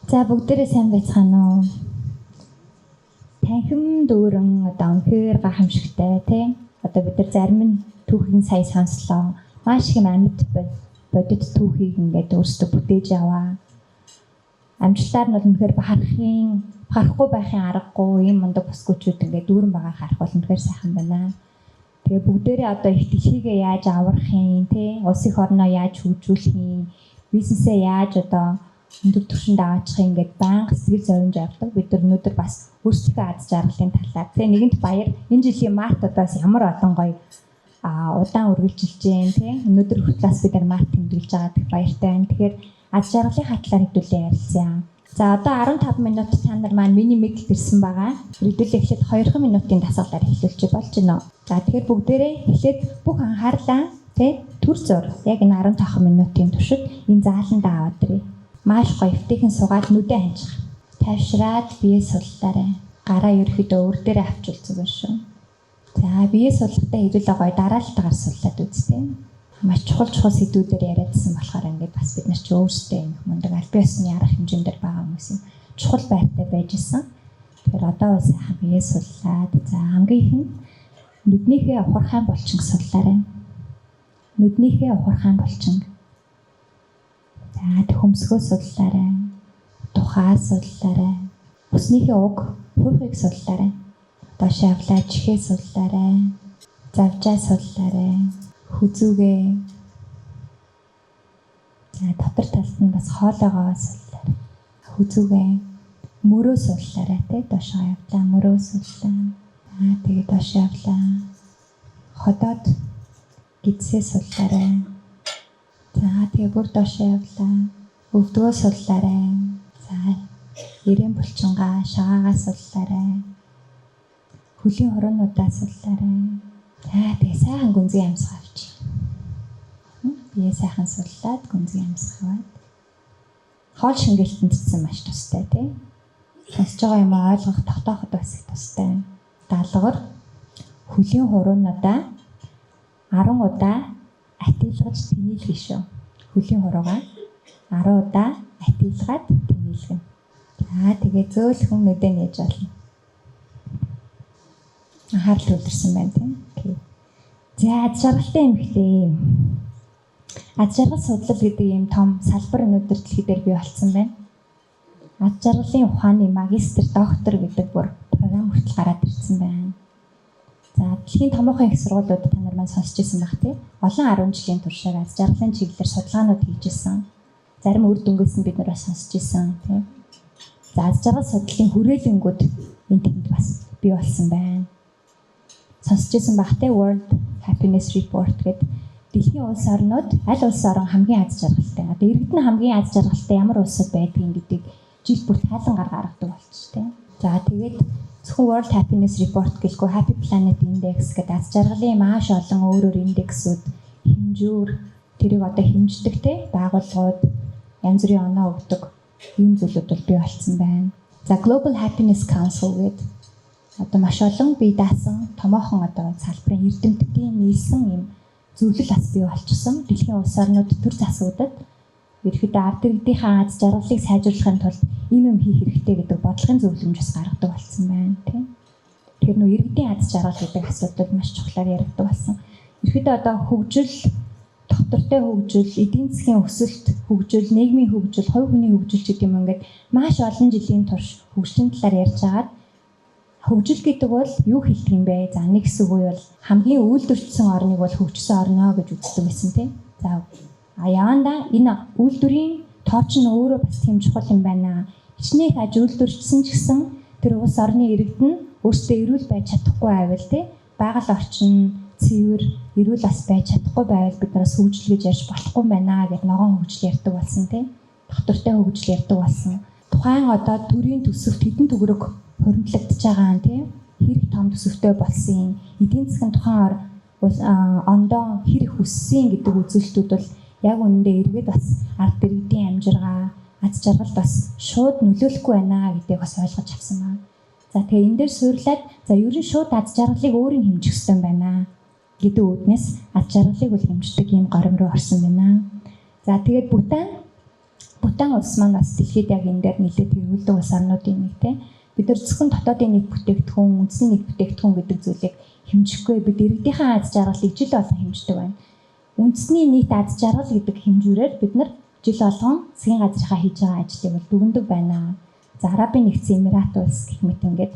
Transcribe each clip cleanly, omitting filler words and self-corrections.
За бүгдээрээ сайн байцгаана уу? Танхим дүүрэн одоо үнэхээр гайхамшигтай тий. Одоо бид нар зарим нь түүхийг сая сонслоо. Маш их амьд бодит түүхийг ингээд өөрсдөө бүтээж аваа. Амжилтаар нь үнэхээр харахгүй байхын аргагүй юм мундаг бүсгүүчүүд ингээд дүүрэн байгаа харах бол үнэхээр сайхан байна. Тэгээ бүгдээрээ одоо их дэлхийгээ яаж аврах юм тий. Улс их орноо яаж хөгжүүлэх юм, бизнесээ яаж одоо өндөр түвшинд аваачих ингээд банк сэтгэл зовж явдаг. Бид нар өнөөдөр бас өөрсдөө аз жаргалын талаар тэгээ нэгэнт баяр энэ жилийн мартадаас ямар олон гоё удаан үргэлжилж जैन тий. Өнөөдөр хүртлээс бид нар март тэмдэглэж байгаа гэх баяртай байна. Тэгэхээр аз жаргалын хатлаар хэдүүлээ ярилцъя. За одоо 15 минут та нар маань миний мэдл ирсэн байгаа. Хэдүүлээ эхлээд 2 минутын дасгалаар эхлүүлж болж байна. За тэгэхээр бүгдээрээ эхлээд бүх анхаарлаа тий төр зур яг энэ 15 минутын туршид энэ зааланд аваад ирээ. Маш гоё өвтөхийн суугаад нүдэ ханчих. Тайвшраад бие суллаарай. Гараа ерөөхдөө өөр дээрээ авчвал зүгээр шүү. За бие суллахтаа хэдүүлээ гоё дараалтаагаар суллаад үзтээ. Маш чухал сэдвүүдээр яриадсан болохоор ингээд бас бид нар ч өөрсдөө юм мундаг аль биесны арга хэмжээндээр байгаа хүмүүс юм. Чухал байртай байж исэн. Тэгэхээр одоо бас сайхан бие суллаад за хамгийн ихэнд нүднийхээ ухархайн булчинг суллаарай. Нүднийхээ ухархайн булчинг. За хөмсгөө суллаарай. Тухаа суллаарай. Бүснийхээ уг хуухыг суллаарай. Доош авлаа чихээ суллаарай. Завжаа суллаарай. Хүзүүгээ. За дотор талд нь бас хоолойгоо суллаарай. Хүзүүгээ. Мөрөө суллаарай тий доош авлаа мөрөө суллаа. Тэгээ доош авлаа. Ходоод гидсээ суллаарай. За тэгээ бүр доош явлаа. Өвдгөө суллаарай. За ирээн булчингаа шагаагаа суллаарай. Хөлийн хороонуудаа суллаарай. За тэгээ сайхан гүнзгий амсгаа авчи. Бие сайхан суллаад гүнзгий амсгаа аваад. Хоол шингээлтэнд цэцэн маш тустай тий. Сонсож байгаа юм ойлгох тогтооход бас их тустай. Даалгавар хөлийн хороонуудаа 10 удаа атилгаж тэнэлгэн шүү. Хөлийн хуруугаа 10 удаа атилгаад тэнэлгэн. За тэгээ зөөлхөн нүдэ нээж болно. Анхаарал төвлөрсөн байна тийм. За аз жаргалтай эмэгтэй. Аз жаргал судлал гэдэг ийм том салбар өнөөдөр дэлхий дээр бий болсон байна. Аз жаргалын ухааны магистр, доктор гэдэг бүр програм хүртэл гараад ирсэн байна. За дэлхийн томоохон их сургуулиуд та нар маань сонсч ирсэн баг тий. Олон 10 жилийн туршаар аз жаргалын чиглэлээр судалгаанууд хийжсэн. Зарим үр дүнгээс нь бид нар бас сонсч ирсэн тий. За аз жаргал судлалын хүрээлэнгүүд энэ тэнд бас бий болсон байна. Сонсч ирсэн баг тий World Happiness Report гэдэг дэлхийн улс орнууд аль улс орн хамгийн аз жаргалтай. Одоо иргэдэн хамгийн аз жаргалтай ямар улсууд байдгийг гэдэг жил бүр тайлангаар гаргадаг болчих тий. За тэгээд зөвхөн World Happiness Report гэлгүй Happy Planet Index гэдэг аз жаргалын маш олон өөр индексүүд хэмжүүр тэрийг одоо хэмждэг те байгууллагууд янз бүрийн оноо өгдөг юм зүйлүүд бол бий болсон байна. За Global Happiness Council гэдэг одоо маш олон бие даасан томоохон одоо салбарын эрдэмтдийн нийлсэн юм зөвлөл бас бий болчихсон. Дэлхийн улс орнууд төр засвуудад ерөөхдөө ард иргэдийнхээ аз жаргалыг сайжруулахын тулд юм хийх хэрэгтэй гэдэг бодлогын зөвлөмж бас гаргадаг болсон байна тийм. Тэгэхээр нөө иргэдийн аз жаргал гэдэг асуудал маш чухлаар яригддаг болсон. Ерөөхдөө одоо хөгжил, доктортой хөгжил, эдийн засгийн өсөлт, хөгжил, нийгмийн хөгжил, хувь хүний хөгжил гэдэг юм ингээд маш олон жилийн турш хөгжлийн талаар ярьж агаад хөгжил гэдэг бол юу хэлдэг юм бэ? За нэг хэсэг үе бол хамгийн үйлдвэрчсэн орныг бол хөгжсөн орно гэж үздэг байсан тийм. За яанда энэ үйлдвэрийн тооч нь өөрөө бас тийм чухал юм байна. Хичнээн аж үйлдвэрчсэн ч гэсэн тэр улс орны иргэд нь өөрсдөө эрүүл байж чадахгүй байвал тий байгаль орчин цэвэр эрүүл бас байж чадахгүй байвал бид нараас хөгжил гэж ярьж болохгүй байна гэд ногоон хөгжил ярьдаг болсон тий доктортой хөгжил ярьдаг болсон. Тухайн одоо төрийн төсөвт хэдэн төгрөг хөрөнгөлөгдөж байгаа нь тий хэрэг том төсөвтэй болсон. Эдийн засгийн тухайн ондоо хэрэг хүссэн гэдэг үзүүлэлтүүд бол яг үнэндээ иргэд бас ард иргэдийн амжиргаа аз жаргал бас шууд нөлөөлөхгүй байна гэдгийг бас ойлгож авсан байна. За тэгээ энэ дээр суйрлаад за ерөн шууд аз жаргалыг өөрийн хэмжих ёстой байна гэдэг үүднээс аз жаргалыг бол хэмждэг ийм горим руу орсон байна. За тэгээд Бутан Бутан улс маань бас дэлхийд яг энэ дээр нэлээд хэрэглэдэг улс орнуудын нэг те. Бид нар зөвхөн дотоодын нийт бүтээгдэхүүн, үндэсний нийт бүтээгдэхүүн гэдэг зүйлийг хэмжихгүй бид иргэдийнхээ аз жаргалыг жил болгон хэмждэг байна. Үндэсний нийт аз жаргал гэдэг хэмжүүрээр бид нар жил болгон засгийн газрынхаа хийж байгаа ажлыг бол дүгндэг байна. За Арабын нэгдсэн Эмират улс гэх мэт ингээд.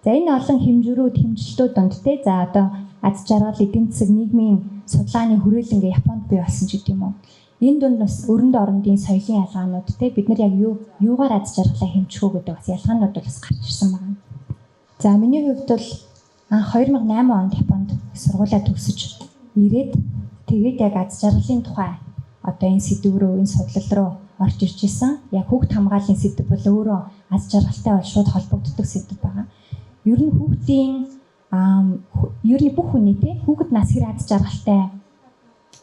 За энэ олон хэмжүүрүүд хэмжилтүүд донд те. За одоо аз жаргал, эдийн засаг, нийгмийн судалгааны хүрээлэнгээ Японд бий болсон ч гэдэг юм уу. Энэ дунд бас өрөнд орондын соёлын ялгаанууд те бид нар яг юугаар аз жаргалаа хэмжих үү гэдэг бас ялгаанууд бас гарч ирсэн байна. За миний хувьд бол 2008 онд Японд сургуулаа төгсөж ирээд тэгээд яг аз жаргалын тухай одоо энэ сэдв рүү, энэ судлал руу орж ирж исэн. Яг хүүхд хамгааллын сэдв бол өөрөө аз жаргалтай бол шууд холбогддог сэдв байгаа. Ер нь хүүхдийн ер нь бүх хүний те хүүхэд нас хэр аз жаргалтай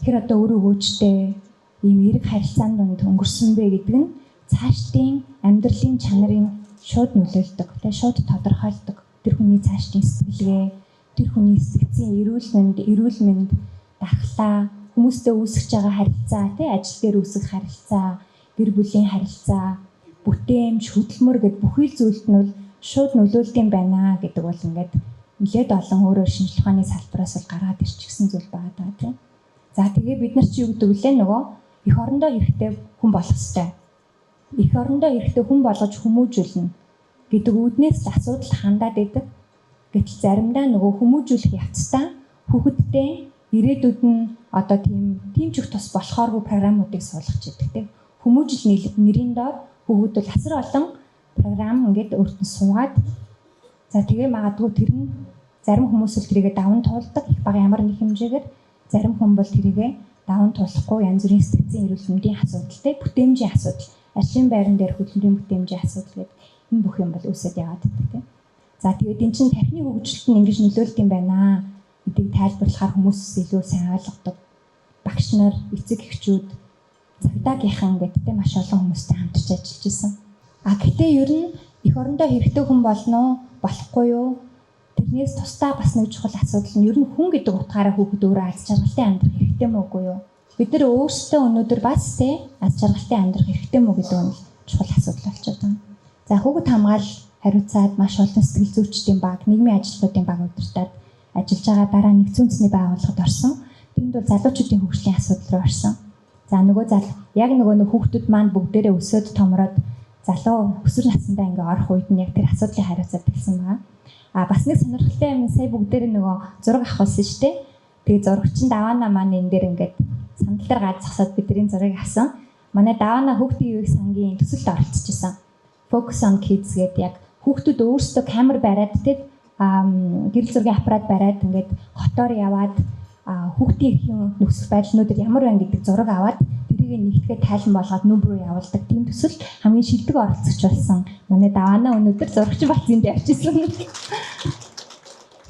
хэр одоо өөрөө хөөжтэй ийм эрэг харилцаанд донд өнгөрсөн бэ гэдэг нь цаашдын амьдралын чанарыг шууд нөлөөлдөг. Тэгээ шууд тодорхойлдог. Тэр хүний цаашдын сэтгэлгээ, тэр хүний сэтгцийн эрүүл мэнд, дархлаа, хүмүүстэй үүсгэж байгаа харилцаа, тий ажил дээр үүсгэх харилцаа, гэр бүлийн харилцаа, бүтээмж, хөдөлмөр гэд бүхий л зүйлд нь бол шууд нөлөөлдөг байна гэдэг бол ингээд нэлээд олон өөрөөр шинжлэх ухааны салбараас бол гаргаад ирчихсэн зүйл байгаа даа тий. За тэгээ бид нар чи юу гэдэг вэ нөгөө эх орондоо хэрэгтэй хүн болох ёстой. Эх орондоо хэрэгтэй хүн болгож хүмүүжүүлнэ гэдэг үүднээс л асуудал хандаад идэг. Гэтэл заримдаа нөгөө хүмүүжүүлэх явцдаа хүүхэдтэй ирээдүйд нь одоо тийм ч их тус болохооргүй програмуудыг суулгаж идэг тийм. Хүмүүжил нэрийн доор хүүхэд бол асар олон програм ингээд өөртөө суугаад за тэгээ магадгүй тэр нь зарим хүмүүс л тэрийгэ даван туулдаг их бага ямар нэг хэмжээгээр зарим хүн бол тэрийгэ даван туулахгүй янз бүрийн сэтгцийн эрүүл мэндийн асуудалтай бүтээмжийн асуудал ажлын байран дээр хөдөлмөрийн бүтээмжийн асуудал гэдэг энэ бүх юм бол үүсэт яваад байдаг тийм. За тэгээд эн чинь тархины хөгжилтөнд ингэж нөлөөлдөг юм байна гэдгийг тайлбарлахаар хүмүүс илүү сайн ойлгодог. Багш нар, эцэг эхчүүд, цагдаагийнхан гэдэгтэй маш олон хүмүүстэй хамтарч ажиллаж исэн. Гэхдээ ер нь эх орондоо хэрэгтэй хүн болно уу, болохгүй юу? Тэрнээс тусдаа бас нэг чухал асуудал нь ер нь хүн гэдэг утгаараа хүүхэд өөрөө аз жаргалтай амьдрах хэрэгтэй мүү үгүй юу? Бид нар өөрсдөө өнөөдөр бас аз жаргалтай амьдрах хэрэгтэй мүү гэдэг нь чухал асуудал болчиход байна. За хүүхэд хамгаалал хариуцаад маш олон сэтгэл зүйчдийн баг, нийгмийн ажилтнуудын баг удирдаад ажиллаж байгаа дараа нэгдсэн үндэсний байгууллагад орсон. Тэнд бол залуучуудын хөгжлийн асуудал руу орсон. За нөгөө яг нөгөө хүүхдүүд маань бүгдээрээ өсөөд томроод залуу өсвөр насндаа ингээ орох үед нь яг тэр асуудлыг хариуцаад хэлсэн байгаа. Бас нэг сонирхолтой юм сая бүгдээрээ нөгөө зураг авахулсан шүү дээ. Тэгээ зурагчин Давана маань энэ дээр ингээд сандал дээр гаж зогсоод бидний зургийг авсан. Манай Давана хүүхдийн үеийн сангийн төсөлд оролцож исэн. Focus on Kids гэдэг яг хүүхдүүд өөрсдөө камер бариад тэгээд гэрэл зургийн аппарат бариад ингээд хотоор яваад хүүхдийн эрхийн нөхцөл байдлуудад ямар байна гэдэг зураг аваад тэрийг нэгтгэхэд тайлан болгоод нүб рүү явуулдаг. Тийм төсөл хамгийн шилдэг оролцогч болсон. Манай Давана өнөөдөр зурагч болсон дээр явчихсан.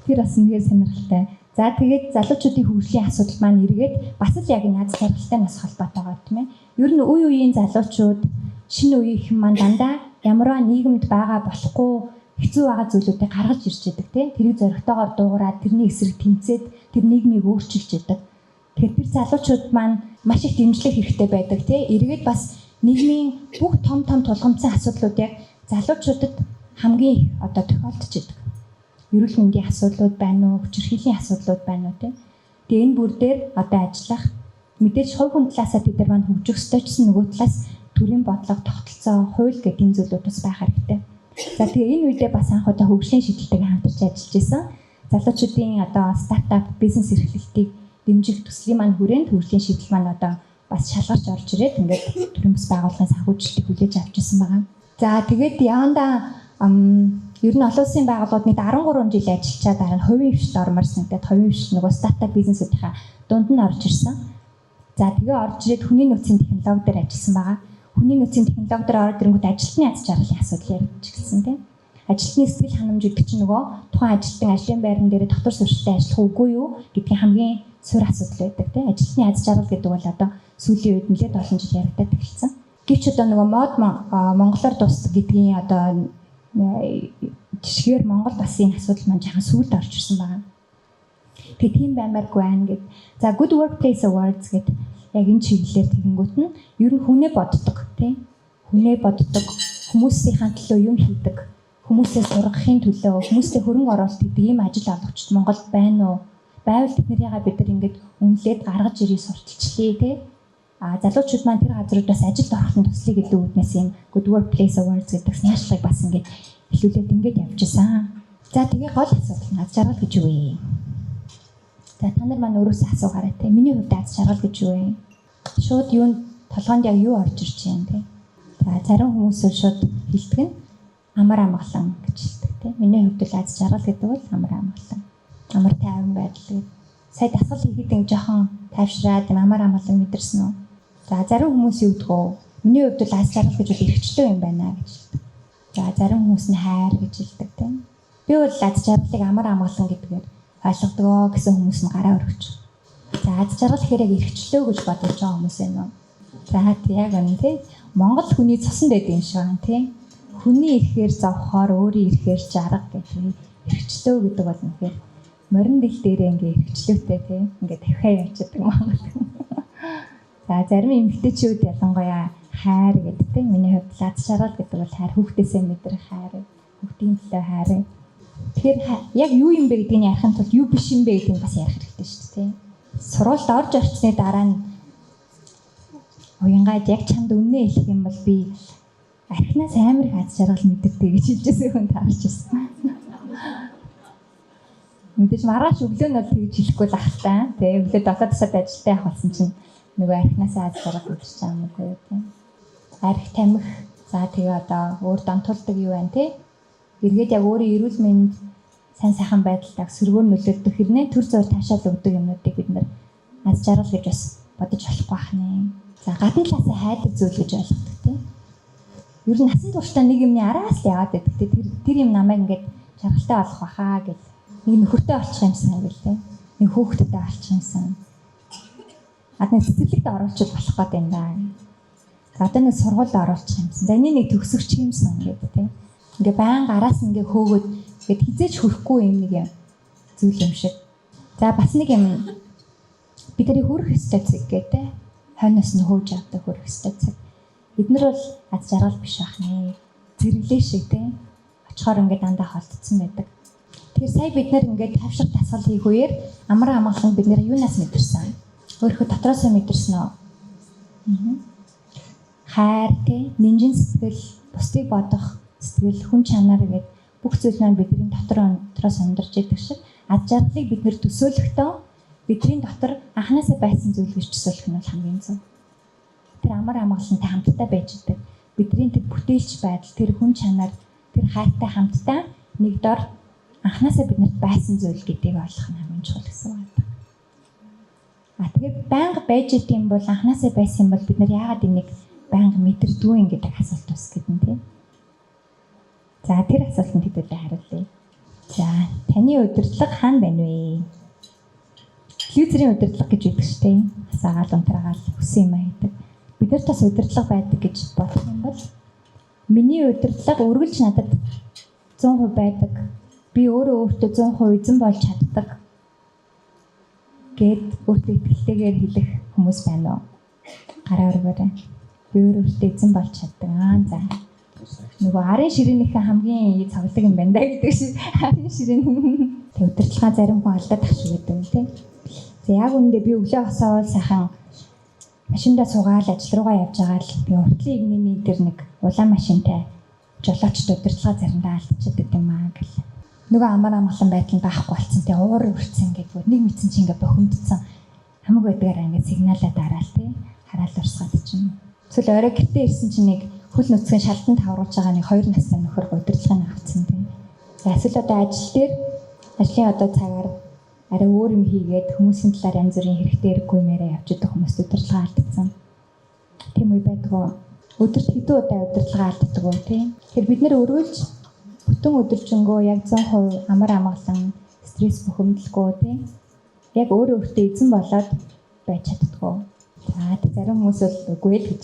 Тэр бас нэг сонирхолтой. За тэгээд залуучуудын хөгжлийн асуудал маань эргээд бас л яг наад жаргалтай нас холбоотойгоо тийм ээ. Ер нь үе үеийн залуучууд шинэ үеийнхэн маань дандаа ямарваа нийгэмд байгаа болохгүй хэцүү байгаа зүйлүүдийг гаргаж ирж байдаг тийм. Тэрийг зоригтойгоор дуугараад тэрний эсрэг тэмцээд тэр нийгмийг өөрчилж яадаг. Тэгэхээр тэр залуучууд маань маш их дэмжлэг хэрэгтэй байдаг тийм. Эргээд бас нийгмийн бүх том тулгамдсан асуудлууд яг залуучуудад хамгийн одоо тохиолдож идэг. Эрүүл мэндийн асуудлууд байна уу, хүчирхийллийн асуудлууд байна уу тийм. Тэгээ энэ бүр дээр одоо ажиллах мэдээж хувь хүн талаасаа тэд нар маань хөгжих ёстой ч гэсэн нөгөө талаас төрийн бодлого, тогтолцоо, хууль гэдэг энэ зүйлүүд бас байх хэрэгтэй. За тэгээ энэ үедээ бас анх удаа хөгжлийн шийдэлтэйг хамтарч ажиллаж исэн. Залуучуудын одоо стартап бизнес эрхлэлтийг дэмжих төслийн маань хүрээнд хөгжлийн шийдэл маань одоо бас шалгарч орж ирээд ингээд төрийн бас байгууллагын санхүүжилтийг хүлээж авч ирсэн байгаа. За тэгээд явандаа ер нь олон улсын байгууллагууд нэг 13 жил ажиллачаа дараа нь хувийн хвшилд орморсон. Тэгээд хувийн хвшил нөгөө стартап бизнесүүдийнхаа дунд нь орж ирсэн. За тэгээ орж ирээд хүний нөөцийн технологи дээр ажилласан байгаа. Хүний нөөцийн технологи дээр ороод ирэнгүүт ажилтны аз жаргалын асуудал ярьж гисэн тийм. Ажилтны сэтгэл ханамж гэдэг чинь нөгөө тухайн ажилтны ажлын байран дээр дотор суурьшилтай ажиллах үгүй юу гэдгийн хамгийн суурь асуудал байдаг тийм. Ажилтны аз жаргал гэдэг бол одоо сүүлийн үед нэлээд олон жил яригдаад эхэлсэн. Гэвч одоо нөгөө мод монголоор дуусдаг гэдгийн одоо жишгээр Монгол бас энэ асуудал маань жаахан сүүлд орж ирсэн байгаа. Тэгээ тийм баймааргүй байна гэд. За Good Workplace Awards гэдэг яг энэ чиглэлээр тэгэнгүүт нь ер нь хүнээ боддог тий. Хүнээ боддог, хүмүүсийн төлөө юм хийдэг, хүмүүсээ сургахын төлөө, хүмүүстэй хөрөнгө оруулалт гэдэг ийм ажил олгочд Монголд байна уу? Байвал бид нар ингээд үнэлээд гаргаж ирээ сурталчлаа тий. Залуучууд маань тэр газруудаас ажилд орохын туслах гэдэг үгнээс юм Good Workplace Awards гэдэг няшлагыг бас ингээд хэлүүлээд ингээд явж исэн. За тэгээ гол асуудал нь аз жаргал гэж юу вэ? За та нар маань өөрөөсөө асуугаарай те. Миний хувьд аз жаргал гэж юу вэ? Шууд юунд толгоонд яг юу орж ирж байна те. За зарим хүмүүс шууд хэлдэг нь амар амгалан гэж хэлдэг те. Миний хувьд л аз жаргал гэдэг бол амар амгалан. Амар тайван байдал гэдэг. Сая дасгал хийхэд ингэ жоохон тайвшраад амар амгалан мэдэрсэн үү? За зарим хүмүүс юу гэдэг вэ? Миний хувьд л аз жаргал гэж бол эрхчлөө юм байна гэж хэлдэг. За зарим хүмүүс нь хайр гэж хэлдэг те. Би бол аз жаргалыг амар амгалан гэдгээр ойлгодгоо гэсэн хүмүүс нь гараа өргөж. За аз жаргал гэхээр яг эрхчлөө гэж бодож байгаа хүмүүс байна уу? За яг үнэ тий. Монгол хүний цуснд байдаг юм шиг байна тий. Хүний эрхээр зовхоор өөрийн эрхээр жарга гэдэг. Эрхчлөө гэдэг бол үнэхээр морин дэл дээрээ ингээ эрхчлөөтэй тий. Ингээ тавхиа явчихдаг Монгол. За зарим эмэгтэйчүүд ялангуяа хайр гэдэг тий. Миний хувьд аз жаргал гэдэг бол хайр, хүүхдээсээ мэдрэх хайр, хүүхдийн төлөө хайр. Тэгэхээр яг юу юм бэ гэдгийг ярихын тулд юу биш юм бэ гэдгийг бас ярих хэрэгтэй шүү дээ тий. Сургуульд орж орчсны дараа нь уянгаад яг чамд үнэ хэлэх юм бол би архинаас амар их аз жаргал мэддэг гэж хэлжсэн хүн таарч ирсэн. Мэдээж маргааш өглөө нь бол тэгж хэлэхгүй л ахaltaа. Тэгээ өглөө 7 тасад ажилдаа явах болсон чинь нөгөө архинаас аз жаргал мэдэрч байгаа юм уу тий. Арх тамхи за тэгээ одоо өөр донтуулдаг юу байна тий. Эргээд яг өөрийн эрүүл мэнд сайн сайхан байдалтай сөргөөр нөлөөлдөг хэрнээ төр зур таашаал өгдөг юмнуудыг бид нэр аз жаргал гэж бас бодож болохгүй ахнаа. За гадна талаасаа хайдаг зүйл гэж ойлгодог тийм. Ер нь насан туршдаа нэг юмны араас л яваад байдаг тийм. Тэр юм намайг ингээд жаргалтай болох бахаа гэл. Нэг нөхөртэй олчих юмсан гэл тийм. Нэг хүүхдтэй олчих юмсан. Адны цэцэрлэгт оруулчих болох гэдэг юм даа. За одоо нэг сургуульд оруулчих юмсан. За энийг нэг төгсөгч юмсан гэдэг тийм. Ингээ баян араас ингээ хөөгөөд ингээд хизээч хөрөхгүй юм нэг юм зүйл юм шиг. За бас нэг юм бид нарыг хөрөх ёстой цаг гэдэг. Хойноос нь хөөж авдаг хөрөх ёстой цаг. Бид нар бол аз жаргал биш байх нэ. Зэрэглээ шиг тийм. Очихоор ингээ дандаа холдсон байдаг. Тэгэхээр сая бид нар ингээ тавшиг дасгал хийх үеэр амар амгалан бид нар юунаас мэдэрсэн? Өөрийнхөө дотроосоо мэдэрсэн үү? Хайр тийм, нинжин сэтгэл, бусдыг бодох сэтгэл, хүн чанар гэдэг бүх зүйл маань бидний дотроос өндарч идэг шиг аз жаргалыг бид нэр төсөөлөхдөө бидний дотор анханасаа байсан зүйл гэж төсөөлөх нь бол хамгийн зөв. Тэр амар амгалантай хамтдаа байж идэг. Бидний тэр бүтээлч байдал, тэр хүн чанар, тэр хайртай хамтдаа нэг дор анханасаа биднэрт байсан зүйл гэдгийг ойлгох нь хамгийн чухал гэсэн үг байна. Тэгээд байнга байж идэг юм бол анханасаа байсан юм бол бид нар яагаад энийг байнга мэдэрдгүй юм гэдэг асуулт ус гэдэг нь тийм. За тэр асуултанд хэдүүлээ хариулъя. За таны удирдлага хаана байна вэ? Телевизийн удирдлага гэж үүдэг шүү дээ. Асаагаал унтраагаал хүсэн юм хийдэг. Бид нарт бас удирдлага байдаг гэж бодох юм бол миний удирдлага үргэлж надад 100% байдаг. Би өөртөө 100% эзэн болж чаддаг гэд өөртөө итгэлтэйгээр хэлэх хүмүүс байна уу? Гараа өргөөрэй. Би өөртөө эзэн болж чаддаг. За нөгөө арын ширээнийхээ хамгийн цоглог юм байна да гэдэг шиг арын ширээн тэг удирдлагаа зарим хүн алдаад ах шиг гэдэг тийм. За яг үүндээ би өглөө хосоол сайхан машиндаа суугаад ажил руугаа явж байгаа л би уртлын игнэний дээр нэг улаан машинтай жолоочд удирдлага заримдаа алдчихдаг юм аа гэл. Нөгөө амар амгалан байдлаар байхгүй болсон тий уур үрцэн гэдэг нэг мэдсэн чинь ингээ бохимдсан хамаг байдгаараа ингээ сигналаа дараал тий хараал урсгаад чинь. Эсвэл орой гэртээ ирсэн чинь нэг хөл нүцгэн шалтан тавруулж байгаа нэг 2 настай нөхөр удирдлагыг авцсан тийм. Эсвэл одоо ажил дээр ажлын одоо цагаар арай өөр юм хийгээд хүмүүсийн талаар янз бүрийн хэрэгтэй хэрэггүй мээрээ явж идэх хүмүүст удирдлага алдсан. Тийм үе байдгүй. Өдөрт хэдэн удаа удирдлага алддаг уу тийм. Тэгэхээр бид нэр өргөлж бүтэн өдөржингөө яг 100% амар амгалан стресс бухимдалгүй тийм. Яг өөртөө эзэн болоод байж чаддаггүй. За зарим хүмүүс бол үгүй л гэж.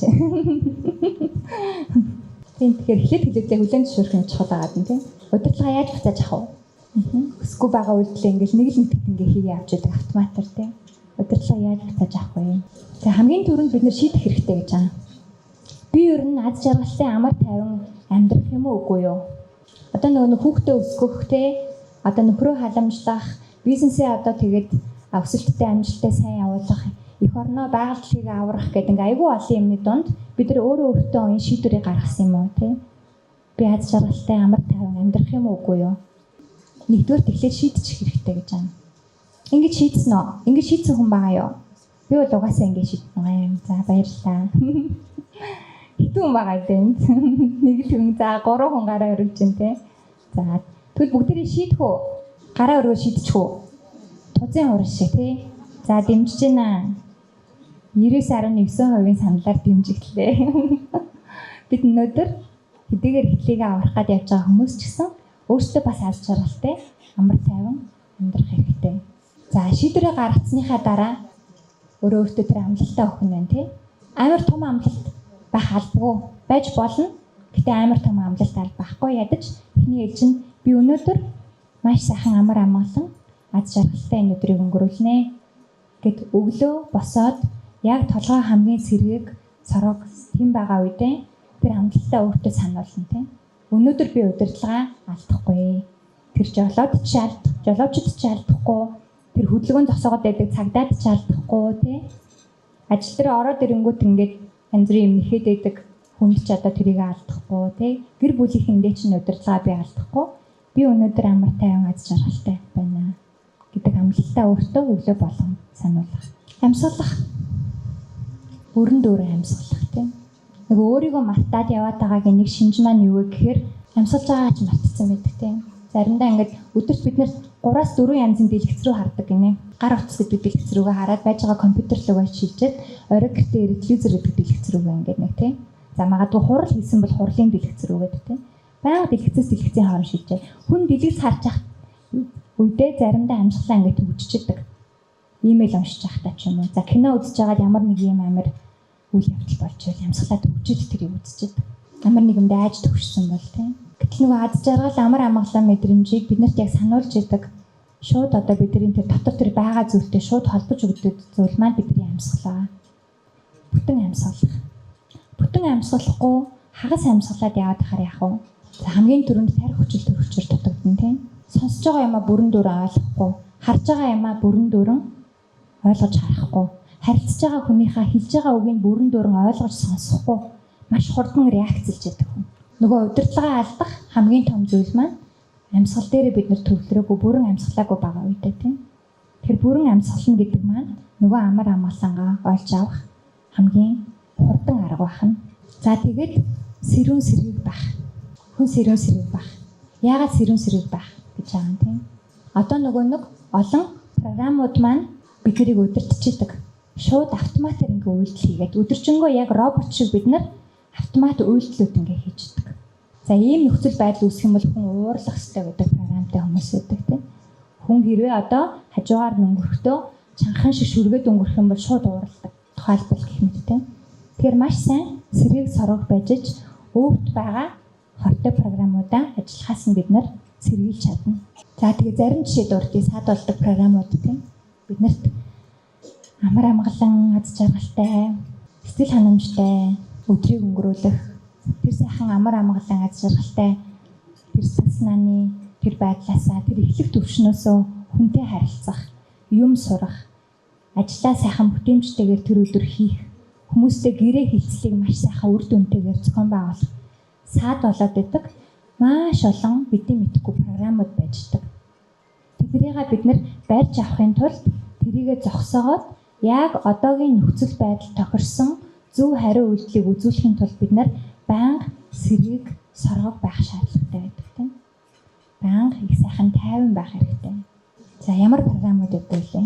Тийм тэгэхээр эхлээд хэлэлцээ хүлэн зөвшөөрөх нь чухал байгаа юм тийм. Удирдлага яаж буцааж авах вэ? Өсгүй байгаа үйлдэлээ ингээл нэг л нэгт ингээ хийе авч яадаг автоматар тийм. удирдлага яаж батаж авах вэ? Тэгээ хамгийн түрүүнд бид нэр шийдэх хэрэгтэй гэж байгаа. Би ер нь аз жаргалтай амар тайван амьдрах юм уу үгүй юу? Одоо нөгөө хүүхдээ өсгөх те, одоо нөхрөө халамжлах, бизнесээ одоо тэгээд өсөлттэй амжилттай сайн явуулах, эх орноо байгальдлыг аврах гэдэг ингээ айгүй олон юмны дунд бид нар өөрөө өөртөө энэ шийдвэрийг гаргасан юм уу те? Би аз жаргалтай амар тайван амьдрах юм уу үгүй юу? Нэгдүгээр тэгэхээр шийдчих хэрэгтэй гэж байна. Ингэж шийдсэн үү? Ингэж шийдсэн хүн байгаа юу? Би бол угаасаа ингэж шийдсэн юм. За баярлалаа. Хитэн хүн байгаа дээ. Нэг л хүн за 3 хүн гараа өргөж дээ те. За тэгвэл бүгдээрээ шийдэх үү? Гараа өргөө шийдчих үү? Тузын хурал шиг те. За дэмжиж байна. 99.9% саналаар дэмжиглээ. Бид өнөөдөр хэдийгээр хитлийг аврах гад явж байгаа хүмүүс ч гэсэн өөрсдөө бас аз жаргалтай амар тайван амьдрах хэрэгтэй. За шийдвэрээ гаргацсныхаа дараа өөртөө тэр амлалтаа өгөх нь байна тий. Амар том амлалт байх албагүй байж болно. Гэтэ амар том амлалт байхгүй ядаж эхний ээлж нь би өнөөдөр маш сайхан амар амгалан аз жаргалтай энэ өдрийг өнгөрүүлнэ гэд өглөө босоод яг толгой хамгийн сэргийг сорог тэм байгаа үедээ тэр амлалтаа өөртөө сануулна тий. Өнөөдөр би удирдлагаа алдахгүй. Тэр жолоочд ч алдахгүй. Тэр хөдөлгөөн зогсоогоод байдаг цагдаад ч алдахгүй тий. Ажил дээр ороод ирэнгүүт ингээд янз бүрийн юм нэхэд байдаг хүнд ч одоо тэрийг алдахгүй тий. Гэр бүлийнхэндээ ч удирдлагаа би алдахгүй. Би өнөөдөр амар тайван аз жаргалтай байна гэдэг амлалтаа өөртөө өглөө болгон сануулах. Амьсгалах. Өрөнд өөрөө амьсгалах тий. Нэг өөрийгөө мартаад яваад байгаагийн нэг шинж маань юу вэ гэхээр амьсгалж байгаач мартсан байдаг тийм. Заримдаа ингээд өдөрт бид нэр 3-4 янзын дэлгэц рүү хардаг гинэ. Гар утас гэдэг дэлгэц рүүгээ хараад байж байгаа компьютер руугаа шилжээд орой гэртээ телевизэр гэдэг дэлгэц рүүгээ ингээд нэг тийм. За магадгүй хурал хийсэн бол хурлын дэлгэц рүүгээд тийм. Баян дэлгэцээс дэлгэцийн хооронд шилжээ. Хүн дэлгэц харж ах үедээ заримдаа амьсгалаа ингээд төвччихдэг. Имэйл уншиж байхдаа ч юм уу. За кино үзэж байгаад ямар нэг юм амир үйл явдал болж байл амьсгалаад төвчөд тэрийг үзчихэд амар нэгэнд айж төвшсөн бол тийм. Гэтэл нөгөө аз жаргал амар амгалан мэдрэмжийг биднэрт яг сануулж идэг. Шууд одоо бидний тэр дотор тэр байгаа зүйлтэй шууд холбож өгдөг зүйл маань бидний амьсгалаа. Бүтэн амьсгалах. Бүтэн амьсгалахгүй хагас амьсгалаад яваад хахаар яах вэ? За хамгийн түрүүнд тарих хүчил төрөвчөр дутагдана тийм. Сонсож байгаа юмаа бүрэн дүүрэн ойлгохгүй, харж байгаа юмаа бүрэн дүүрэн ойлгож харахгүй. Харилцаж байгаа хүнийхээ хэлж байгаа үгийг бүрэн дүүрэн ойлгож сонсохгүй маш хурдан реакцэлж яадаг хүн. Нөгөө удирдлагаа алдах хамгийн том зүйл маань амьсгал дээрээ бид нэр төвлөрөөгүй бүрэн амьсгалаагүй байгаа үедээ тийм. Тэр бүрэн амьсгална гэдэг маань нөгөө амар амгалангаа олж авах хамгийн хурдан арга байна. За тэгээд сэрүүн сэргийг байх. Хүн сэрүүн сэргийг байх. Яагаад сэрүүн сэргийг байх гэж байгаа юм тийм. Одоо нөгөө нэг олон програмууд маань биднийг удирдах шууд автоматар ингээ үйлдэл хийгээд өдөржингөө яг робот шиг бид нар автомат үйлдэлүүд ингээ хийждэг. За ийм нөхцөл байдал үүсэх юм бол хүн уурлах хэрэгтэй гэдэг програмтай хүмүүс байдаг тийм. Хүн хэрвээ одоо хажуугаар өнгөрөхдөө чанхан шиг шүргээд өнгөрөх юм бол шууд уурладаг. Тухайлбал гэх мэт тийм. Тэгэхээр маш сайн сэргийг сорог байжж өвд байгаа хортой програмуудаа ажиллахаас нь бид нар сэргийлж чадна. За тэгээ зарим жишээ дурдъя сад болдог програмууд тийм. Биднэрт амар амгалан аз жаргалтай, сэтгэл ханамжтай өдрийг өнгөрүүлэх, тэр сайхан амар амгалан аз жаргалтай тэр санааны тэр байдлаасаа тэр эхлэх төвшнөөсөө хүнтэй харилцах, юм сурах, ажлаа сайхан бүтээмжтэйгээр тэр өдөр хийх, хүмүүстэй гэрээ хэлцлийг маш сайхан үр дүнтэйгээр зохион байгуулах саад болоод идэг маш олон бидний мэдхгүй програмууд байждаг. Тэднийг бид нар барьж авахын тулд тэрийгэ зогсоогоод яг одоогийн нөхцөл байдал тохирсон зөв хариу үйлдэлийг үзүүлэхийн тулд бид нар байнга сэргийг соргог байх шаардлагатай байдаг тийм. Байнга их сайхан тайван байх хэрэгтэй. За ямар програмууд өгдөг вэ?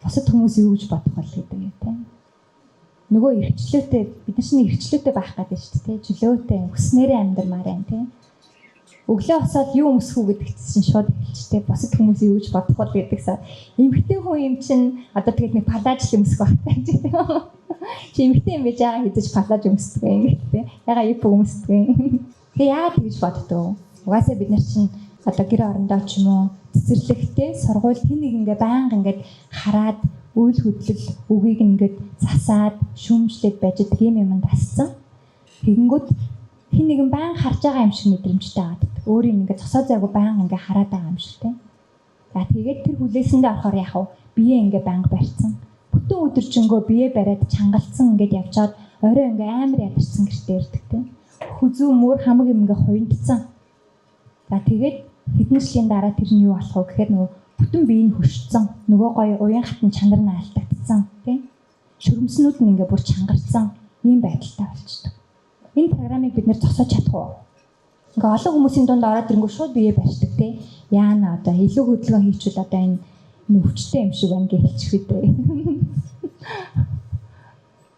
Бусад хүмүүс юу гэж бодох бол гэдэг юм тийм. Нөгөө эрхчлөөтэй бид нар чинь эрхчлөөтэй байх гэдэг шүү дээ. Чөлөөтэй өснээрээ амьдармаар байна тийм. Өглөө босоод юу өмсөх үү гэдэг чинь шууд хэлжтэй. Бусад хүмүүс юу гэж бодох бол гэдэгсээ. Эмэгтэй хүн юм чинь одоо тэгээд нэг палаж өмсөх багтай тийм. Чи эмэгтэй юм байж байгаа хэдэж палаж өмсдөг юм гэдэг тийм. Ягаа ипо өмсдөг юм. Тэгээ яагаад тэгж боддог вэ? Угаасаа бид нар чинь одоо гэр орондоо ч юм уу цэцэрлэгтэй сургууль тэн нэг ингээ байнга ингээд хараад үйл хөдлөл үгийг ингээд засаад шүүмжлээд байж байгаа юм тассан. Тэгэнгүүт хин нэгэн байнга харж байгаа юм шиг мэдрэмжтэй аваад. Өөрийг ингээд цосоо зайгүй байнга ингээ хараад байгаа юм шиг те. За тэгээд тэр хүлээсэндээ орохоор яах вэ? Бие ингээ банг барьсан. Бүтэн өдөржингөө бие бариад чангалцсан ингээд явжгаад орой ингээ амар ядарсан гэртээ ирдэг те. Хүзүү мөр хамаг юм ингээ хуйндцсан. За тэгээд хэдэн жилийн дараа тэр нь юу болох вэ гэхээр нөгөө бүтэн бие нь хөшцсөн. Нөгөө гоё уян хатан чанар нь алдагдсан те. Шүрмснүүд нь ингээ бүр чангарсан ийм байдалтай болчихдог. Энэ программыг бид нэр зогсоож чадах уу? Ингээ олон хүмүүсийн дунд ороод ирэнгүү шууд бие барьдаг те. Яана одоо илүү хөдөлгөөн хийчихвэл одоо энэ өвчтэй юм шиг байна гэж хэлчих үү.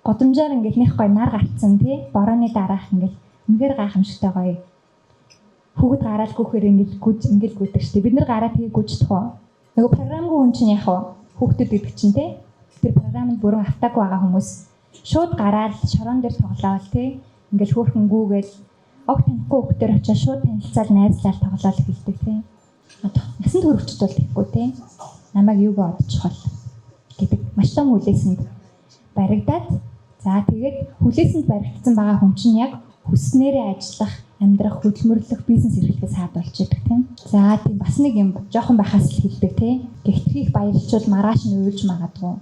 Годамжаар ингээд нэх гоё нар гарцсан тий. Борооны дараах ингээд үнэхээр гайхамшигтай гоё. Хүүхэд гараад гүхээр ингээд гүйдэг штеп. Бид нар гараад тэгээ гүйждэх үү? Нөгөө програмгүй хүн чинь яах вэ? Хүүхдүүд гэдэг чинь тий. Тэр програмд бүрэн автаагүй байгаа хүмүүс шууд гараад шорон дээр тоглоол тий. Ингээд хөөхөн гүүгээл ог танихгүй хүүхдээр очиж шууд танилцаад найзлаад тоглоол хэлдэг тий. Насанд хүрэгчд бол тэгэхгүй тий. Намайг юугаа одчих бол гэдэг маш том хүлээсэнд баригдаад за тэгээд хүлээсэнд баригдсан байгаа хүн чинь яг хүснээрээ ажиллах, амьдрах, хөдөлмөрлөх, бизнес эрхлэхээ саад болж идэг тийм. За тийм бас нэг юм жоохон байхаас л хэлдэг тий. Гэгтрхийг баярлжуул маргааш нь уйлж магадгүй.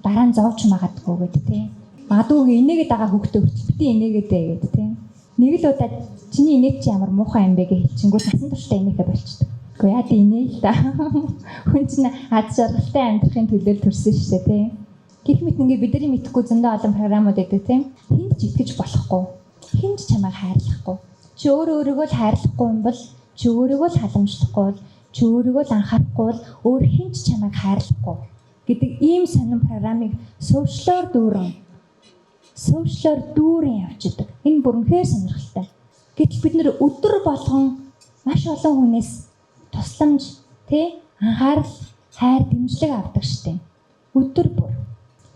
Дараа нь зовж магадгүй гэдэг тий. Магадгүй инээгээд байгаа хүүхдээ хүртэл бити инээгээдээ гэдэг тий. Нэг л удаа чиний инээд чи ямар муухай юм бэ гэж хэлчихэнгүүт насан туршдаа инээхэ болчихдог. Гэхдээ яа дийнэ л да. Хүн чинь аз жаргалтай амьдрахын төлөө төрсөн шүү дээ тий. Гэх мэт ингээд бидний мэдхгүй зөндөө олон програмууд байдаг тий. Хинт ч итгэж болохгүй. Хинт чамайг хайрлахгүй. Чи өөрийгөө л хайрлахгүй юм бол чи өөрийгөө л халамжлахгүй бол чи өөрийгөө л анхаарахгүй бол өөр хинт чамайг хайрлахгүй гэдэг ийм сонин програмыг сошиалор дүүрэн явчихдаг. Энэ бүрнхээр сонирхолтой. Гэтэл бид нэр өдөр болгон маш олон хүнээс тусламж, тий, анхаарал, хайр, дэмжлэг авдаг штеп. Өдөр бүр.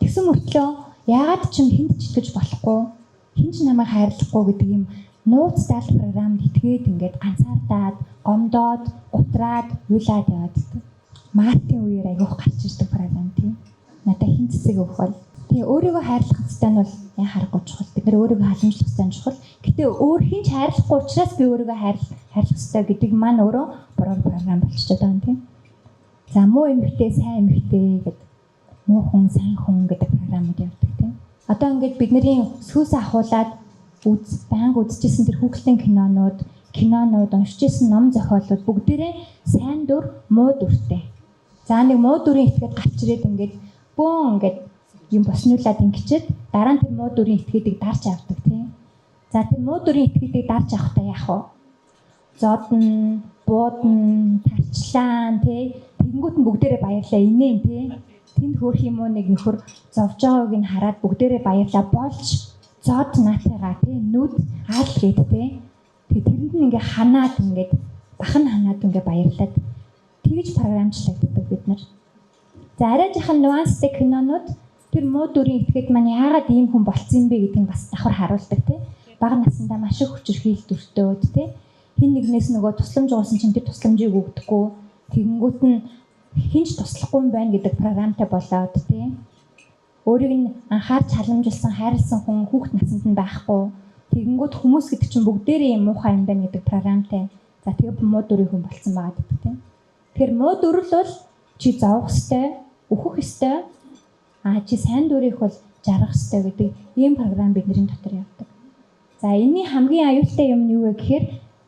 Тэгсэн мөртлөө яагаад ч юм хинт ч итгэж болохгүй, хинч намайг хайрлахгүй гэдэг юм нууц даал програмд итгээд ингээд ганцаардаад, гомдоод, гутраад, уйлаад яваад байдаг. Мартын үеэр аягүйх гарч ирдэг програм тий. Надад хин цэцэг өгөх бол тий өөрийгөө хайрлах хэвээр нь бол яа харахгүй чухал. Бид нэр өөрийгөө халамжлах хэвээр чухал. Гэтэ өөр хинч хайрлахгүй учраас би өөрийгөө хайрлах хэвээр гэдэг маань өөрөө буруу програм болчиход байгаа юм тий. За муу эмэгтэй, сайн эмэгтэй гэдэг муухан, сайн хүн гэдэг програмууд явдаг тий. Одоо ингээд бидний сүүс ахуулаад банк үзчихсэн тэр хүүхдийн кинонууд, уншижсэн ном зохиолууд бүгдээрээ сайн дүр, муу дүртэй. За нэг муу дүрийн этгээд гарч ирээд ингээд бөөн ингээд юм боснуулаад ингэчихэд дараа нь тэр муу дүрийн этгээдийг дарж авдаг тий. За тэр муу дүрийн этгээдийг дарж авахдаа яах вэ? Зодн, буудна, тарчлаан тий. Тэнгүүт нь бүгдээрээ баярлаа инээ тий. Тэнд хөөх юм уу нэг нөхөр зовж байгааг нь хараад бүгдээрээ баярлаа болж зод наатайгаа тий нүд аал гээд тий. Тэгээ тэрэнд нь ингээ ханаад ингээд бахан ханаад ингээ баярлаад тэгж програмчлагддаг бид нар. За арай жахан нюанстай кинонууд тэр муу дүрийн этгээд маань яагаад ийм хүн болцсон бэ гэдгийг бас давхар харуулдаг тий. Бага насндаа маш их хүчирхийлэл дүртөөд тий. Хин нэгнээс нөгөө тусламж уусан чинь тэр тусламжийг өгдөггүй. Тэгэнгүүт нь хинч туслахгүй юм байна гэдэг програмтай болоод тий. Өөрийг нь анхаарч халамжилсан, хайрлсан хүн хүүхэд наснд нь байхгүй. Тэгэнгүүт хүмүүс гэдэг чинь бүгдээрээ юм муухай юм байна гэдэг програмтай. За тэгээ муу дүрийн хүн болцсон байгаа гэдэг тий. Тэгэхээр муу дүрл бол чи зовох ёстой, өөхөх ёстой. Чи сайн дүрийг бол жаргах ёстой гэдэг ийм програм бидний дотор явдаг. За энэний хамгийн аюултай юм нь юу вэ гэхээр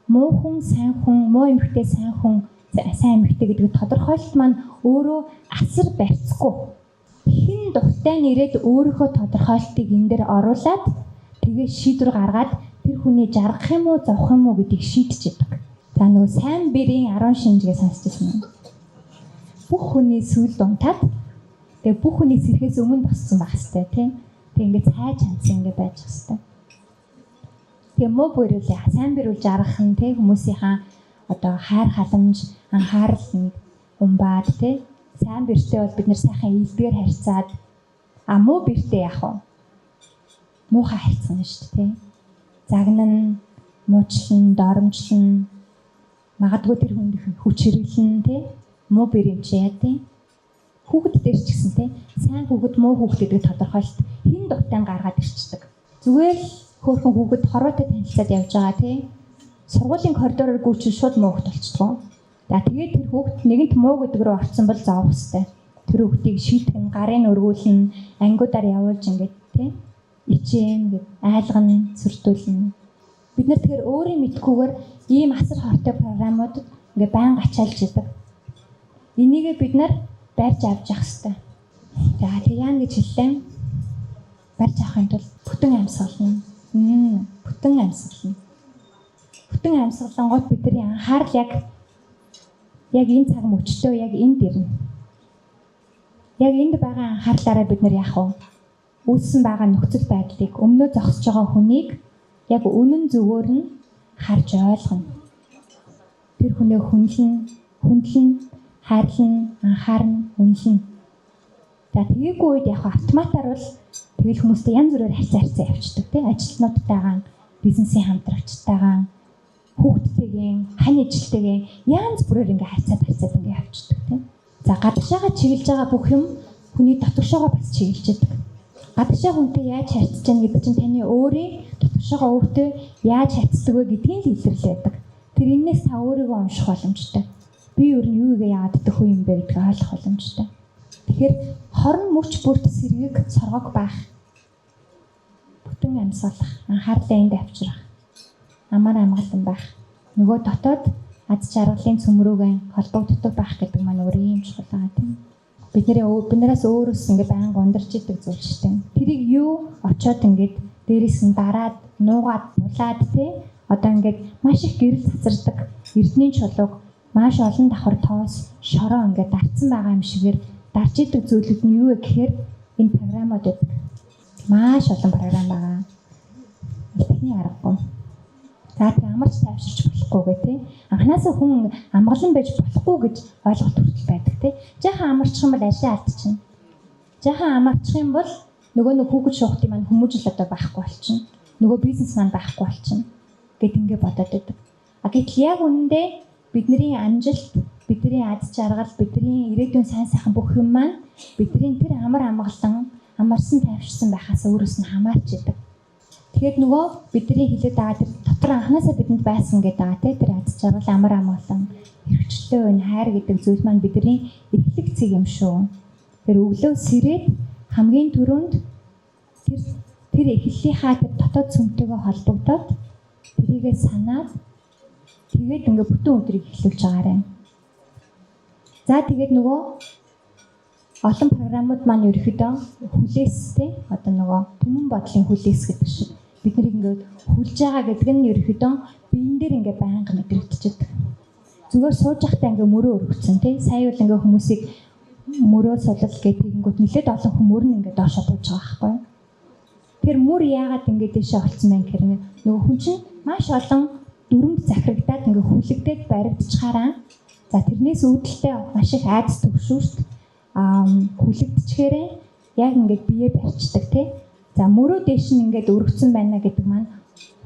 муу хүн, сайн хүн, муу эмэгтэй, сайн хүн, сайн эмэгтэй гэдэг тодорхойлолт маань өөрөө асар барьцгүй. Хин дуртай нэрээд өөрийнхөө тодорхойлолтыг энэ дээр оруулаад тэгээ шийдвэр гаргаад тэр хүний жаргах юм уу, зовох юм уу гэдгийг шийдчихэдэг. За нөгөө сайн бэрийн 10 шинжгээ сонсчихсан юм. Бүх хүний сүүл дунтаад тэгээ бүх хүний сэрхээс өмнө боссон байх хэвээр тийм. Тэг ингээд цайж хандсан ингээд байж хэвээр. Тэгээ муу бүрүүлээ сайн бэрүүл жаргах нь тийм хүмүүсийнхаа одоо хайр халамж, анхаарал нь умбаад тийм. Сайн бэртэй бол бид нэр сайхан ийдгээр харьцаад муу бэртэй яах вэ? Муухай харьцсан шүү дээ тийм. Загнан, муучлан, доромжлон Магадгүй тэр хүнд хүч хэрэглэн тий муу бэрэмж яадیں۔ Хүүхэд дээр ч гэсэн тий сайн хүүхэд муу хүүхэд гэдэг тодорхойлт хин дутаан гаргаад ирчихдэг. Зүгээр л хөөрхөн хүүхэд хороотой танилцаад явж байгаа тий сургуулийн коридороор гүйчих шууд муу хүүхэд болчихдгоо. За тэгээд тэр хүүхэд нэгэнт муу гэдэг рүү орсон бол зоох хэвээр. Тэр хүүхдийг шийтгэн гарын өргүүлэн ангиудаар явуулж ингээд тий ичээн гэд айлгана сүрдүүлнэ. Бид нар тэгэхээр өөрийн мэдхгүйгээр ийм асар хортой програмуудад ингээ байнга ачаалж идэг. Энийгээ бид нар барьж авч явах хэрэгтэй. За тэг яа гэж хэллээ. Барьж авахын тулд бүтэн амьсгална. Бүтэн амьсгална. Бүтэн амьсгалангууд бидний анхаарал яг энэ цаг мөчтөө яг энд ирнэ. Яг энд байгаа анхаарлаараа бид нар яах вэ? Үүссэн байгаа нөхцөл байдлыг өмнөө зогсож байгаа хүнийг яг үнэн зөвөөр нь харж ойлгоно. Тэр хүнээ хүндлэн, хайрлан, анхаарна, үнэлнэ. За тэгээгүй үед яг автоматар бол тэгэл хүмүүстэй янз бүрээр харьцаа явчихдаг тийм ажилтнуудтайгаа, бизнесийн хамтрагчтайгаа, хүүхдтэйгээ, хань ижилтэйгээ янз бүрээр ингээ харьцаад ингээ явчихдаг тийм. За гадагшаага чиглэж байгаа бүх юм хүний дотгошоогоо бас чиглэж байдаг. Гадагшаа хүнтэй яаж харьцаж байгаа гэдэг чинь таны өөрийн дотгошоогоо өөртөө яаж харьцдаг вэ гэдгийг л илэрлээ байдаг. Тэр энэс та өөрийгөө унших боломжтой. Би өөр нь юу игээ яадаг хүн юм бэ гэдгийг ойлгох боломжтой. Тэгэхээр хорон мөч бүрт сэргийг соргог байх. Бүтэн амьсгалах, анхаарлаа энд авчрах. Амар амгалан байх. Нөгөө дотоод аз жаргалын цөмрөөгөө холбогддог байх гэдэг маань өөр юм чухал байгаа тийм. Биднээс өөрөөс ингээ байнга ундарч идэг зүйл шүү дээ. Тэрийг юу очоод ингээд дээрээс нь дараад, нуугаад, булаад тий одоо ингээд маш их гэрэл цацардаг эрдний чулууг маш олон давхар тоос, шороо ингээд дарцсан байгаа юм шигээр дарж идэг зүйлүүд нь юу вэ гэхээр энэ програмууд байдаг. Маш олон програм байгаа. Эхний аргагүй. За тэг амарч тайвширч болохгүй гэх тий. Анханасаа хүн амгалан байж болохгүй гэж ойлголт хүртэл байдаг тий. Жаахан амарчих юм бол ажлаа алдчихна. Жаахан амарчих юм бол нөгөө нэг хүүхэд шуухтын маань хүмүүжил одоо байхгүй болчихно. Нөгөө бизнес маань байхгүй болчихно гэд ингэ бодоод байдаг. А гэтэл яг үнэндээ бидний амжилт, бидний аз жаргал, бидний ирээдүйн сайн сайхан бүх юм маань бидний тэр амар амгалан, амарсан тайвширсан байхаас өөрөөс нь хамаарч идэг. Тэгэхээр нөгөө бидний хилээд байгаа тэр дотор анханасаа бидэнд байсан гэдэг байгаа тий тэр аз жаргал амар амгалан хэрэгчлээ энэ хайр гэдэг зүйл маань бидний эхлэг цэг юм шүү. Тэр өглөө сэрээд хамгийн түрүүнд тэр эхлэлийнхаа тэр дотоод цөмтэйгээ холбогдоод тэрийгээ санаад тэгээд ингээ бүтэн өдрийг эхлүүлж байгаарай. За тэгээд нөгөө олон програмууд маань ерөөхдөө хүлээстэй одоо нөгөө түмэн бодлын хүлээс гэдэг шиг биднийг ингээд хүлж байгаа гэдэг нь ерөөхдөө биен дээр ингээ байнга мэдрэгдчихэд. Зүгээр сууж байхдаа ингээ мөрөө өргөцсөн тий. Сая бол ингээ хүмүүсийг мөрөө сулал гэдэг ингүүт нэлээд олон хүмүүс нь ингээ доошо бууж байгаа байхгүй. Тэр мөр яагаад ингээ дэшээ олцсон байх гэхээр нөгөө хүн чинь маш олон дүрмд захирагдаад ингээ хүлэгдээд баригдчихаараа за тэрнээс үүдэлтэй маш их айдас төвшүүрт хүлэгдчихээрээ яг ингээд бие барьцдаг тий. За мөрөө дэш нь ингээд өргөцсөн байна гэдэг маань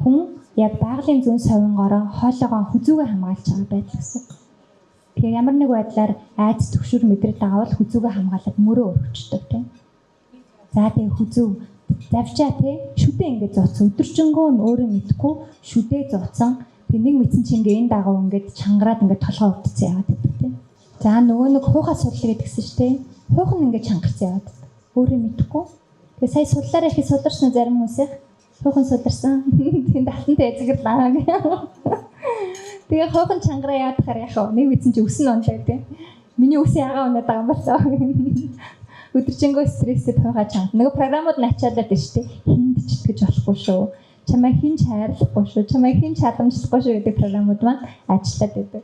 хүн яг байгалийн зүүн совингороо хоолоогоо хүзүүгээ хамгаалж байгаа байдал гэсэн. Тэгэхээр ямар нэг байдлаар айдас төвшүүр мэдрээд байгаа бол хүзүүгээ хамгаалаад мөрөө өргөчдөг тий. За тэгээ хүзүү завчаа тий шүдээ ингээд зооцсон өдөржингөө нь өөрөө мэдхгүй шүдээ зооцсон тэнийг мэдсэн чинь ингээд энэ дагав ингээд чангараад ингээд толгой өвдсөн яваад байдаг тий. За нөгөө нэг хуухаа судлаа гэдгсэн шүү дээ. Хуух нь ингээд чангарсан яваад байдаг. Өөрөө мэдхгүй. Тэгээ сая судлаараа их сударсан зарим хүмүүсийн хуухан сударсан. Тэнд алтантай эзэглээ гэх. Тэгээ хуухан чангараа яваад хараа яах вэ? Нэг мэдсэн чи өснө онлоо тий. Миний өс ягаа унаад байгаа юм болоо. Өдөржингөө стресстэй хуухаа чанга. Нөгөө програмууд начаалаад байна шүү дээ. Хинд ч итгэж болохгүй шүү. Чамайг хинч хайрлахгүй шүү. Чамайг хинч халамжлахгүй шүү гэдэг програмууд маань ажиллаад байдаг.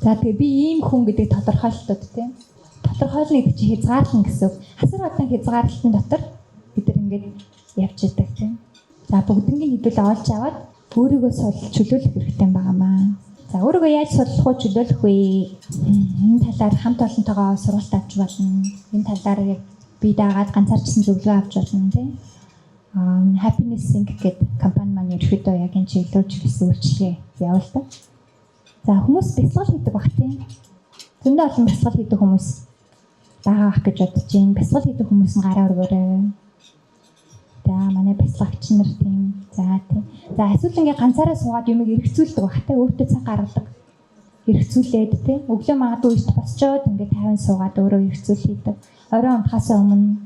За тэгээ би ийм хүн гэдэг тодорхойлолтууд тийм. Тодорхойлно гэдэг чинь хязгаарлална гэсэн үг. Асар олон хязгаарлалтын дотор бид нар ингээд явж идэг тийм. За бүгднийг хэдүүл олж аваад өөрийгөө чөлөөлөх хэрэгтэй байгаамаа. За өөрийгөө яаж судлах уу чөлөөлөх вэ? Энэ талаар хамт олонтойгоо сургалт авч болно. Энэ талаар яг би дагаад ганцаарчсан зөвлөгөө авч болно тийм. Happiness Sync гэдэг компани маань ерөөдөө яг энэ чиглэлж гэсэн үйлчлэгээ явуулдаг. За хүмүүс бясалгал хийдэг баг тийм. Зөндөө олон бясалгал хийдэг хүмүүс байгаа бах гэж бодож байна. Бясалгал хийдэг хүмүүс нь гараа өргөөрэй. За манай бясалгач нар тийм. За тийм. За эсвэл ингээ ганцаараа суугаад юмыг эргэцүүлдэг баг тийм. Өөртөө цаг гаргадаг. Эргэцүүлээд тийм. Өглөө магадгүй ирт босчоод ингээ 50 суугаад өөрөө эргэцүүл хийдэг. Орой унахаас өмнө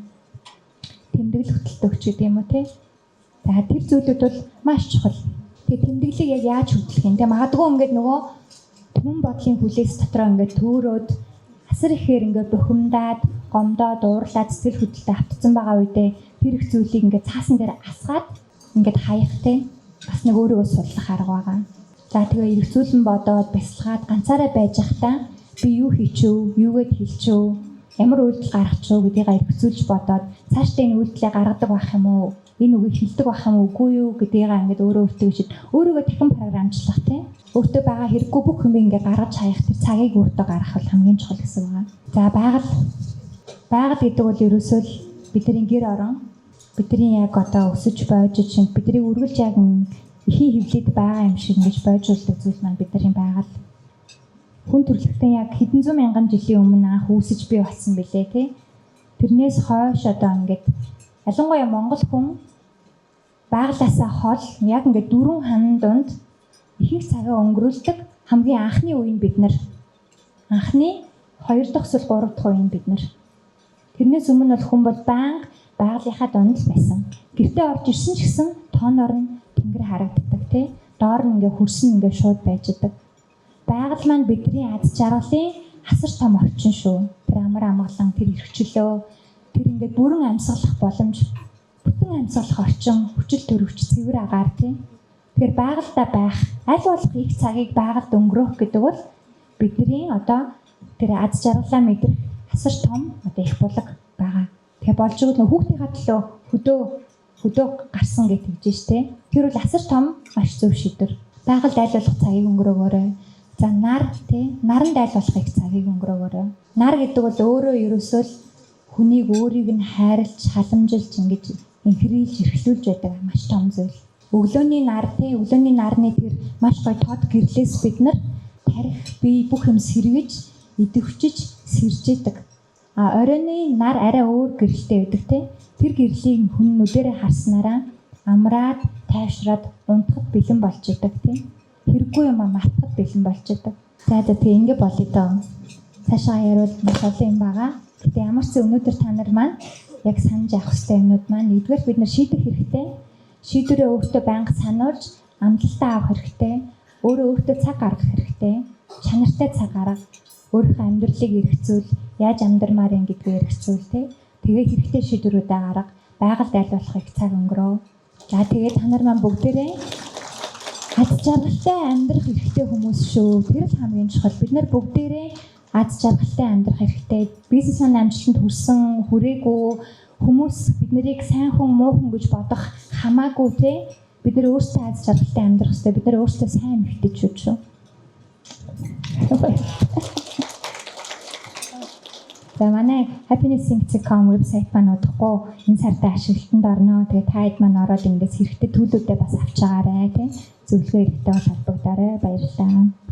тэмдэглэл хөтөлтөг ч гэдэг юм уу тийм. За тэр зүйлүүд бол маш чухал. Тэгээ тэмдэглэлийг яг яаж хөтлөх юм те магадгүй ингээд нөгөө түмэн бодлын хүлээс дотроо ингээд төөрөөд асар ихээр ингээд бухимдаад гомдоод уурлаад сэтгэл хөдлөлтөд автцсан байгаа үедээ тэр их зүйлийг ингээд цаасан дээр асгаад ингээд хаях те бас нэг өөрийгөө судлах арга байгаа. За тэгээ эргцүүлэн бодоод бясалгаад ганцаараа байж захтаа би юу хийчихв, юугээд хэлчихв, ямар үйлдэл гаргачихв гэдгийг эргцүүлж бодоод цаашдаа энэ үйлдэлээ гаргадаг байх юм уу? Энэ үгийг хэлдэг байх юм уугүй юу гэдгийг ингээд өөртөө шид өөрийгөө дахин програмчлах тийм өөртөө байгаа хэрэггүй бүх юм ингээд гаргаж хаях тэр цагийг өөртөө гаргах бол хамгийн чухал гэсэн байгаа. За байгаль гэдэг бол ерөөсөө л бидний гэр орон бидний яг одоо өсөж бойжиж шинэ бидний үргэлж яг ихийн хөвлөд байгаа юм шиг ингэж бойжуулдаг зүйл маань бидний байгаль хүн төрөлхтөн яг хэдэн зуун мянган жилийн өмнө анх үүсэж бий болсон билээ тийм тэрнээс хойш одоо ингээд ялангуяа Монгол хүн байгалаасаа хол яг ингээд 4 ханан дунд ихэнх цагаа өнгөрүүлдэг хамгийн анхны үе нь бид нар. Анхны 2 дахь эсвэл 3 дахь үе нь бид нар. Тэрнээс өмнө бол хүн бол байнга байгалийнхаа донд л байсан. Гэртээ орж ирсэн ч гэсэн тооноор нь тэнгэр харагддаг тий. Доор нь ингээд хөрсөн ингээд шууд байждаг. Байгаль маань бидний аз жаргалын асар том орчин шүү. Тэр амар амгалан тэр эрхчлөө тэр ингээд бүрэн амьсгалах боломж бүтэн амьсгалах орчин хүчил төрөвч цэвэр агаар тийм. Тэгэхээр байгальдаа байх аль болох их цагийг байгальд өнгөрөөх гэдэг бол бидний одоо тэр аз жаргалаа мэдрэх асар том одоо их булаг байгаа. Тэгээ болж игэл нөх хүүхдийнхаа төлөө хөдөө гарсан гэж хэлж штэ. Тэр бол асар том маш зөв шийдвэр. Байгальд аль болох цагийг өнгөрөөгөөрэй. За нар тийм наранд аль болох их цагийг өнгөрөөгөөрэй. Нар гэдэг бол өөрөө ерөөсөө л хүнийг өөрийг нь хайрлж, халамжилж ингэж инхрийлж, эрхлүүлж байдаг маш том зүйл. Өглөөний нар тий, өглөөний нарны тэр маш гоё тод гэрлээс бид нар тарих бие бүх юм сэргэж, идэвхжиж, сэржээдэг. Оройны нар арай өөр гэрэлтэй байдаг тий. Тэр гэрлийг хүн нүдэрээ харснараа амраад, тайвшраад, унтахад бэлэн болж идэг тий. Хэрэггүй юм мартахад бэлэн болж идэг. За тэгээ ингэ болъё доо. Цаашаа ярил маш олон юм байгаа. Гэтэ ямар ч өнөөдөр та нар маань яг санаж авах хэрэгтэй юмнууд маань нэгдүгээр бид нар шийдэх хэрэгтэй. Шийдвэрээ өөртөө байнга сануулж амлалтаа авах хэрэгтэй. Өөртөө цаг гаргах хэрэгтэй. Чанартай цаг гарга. Өөрийнхөө амьдралыг эргэцүүл, яаж амьдармаар юм гэдгийг эргэцүүл тэ. Тэгээ хэрэгтэй шийдвэрүүдээ гарга. Байгальд аль болох их цаг өнгөрөө. За тэгээд та нар маань бүгдээрээ аз жаргалтай амьдрах хэрэгтэй хүмүүс шүү. Тэр л хамгийн чухал. Бид нар бүгдээрээ аз жаргалтай амьдрах хэрэгтэй. Бизнесмен амжилтанд хүрсэн, хүрээгүй хүмүүс бид нарыг сайн хүн, муу хүн гэж бодох хамаагүй те. Бид нар өөрсдөө аз жаргалтай амьдрах хэрэгтэй. Бид нар өөрсдөө сайн эмэгтэйчүүд шүү. За манай happiness.com вебсайт маань удахгүй энэ сарда ашиглалтанд орно. Тэгээ та хэд маань ороод ингээс хэрэгтэй төлөвлөлтөө бас авч байгаарай тийм. Зөвлөгөө хэрэгтэй бол холбогдоорой. Баярлалаа.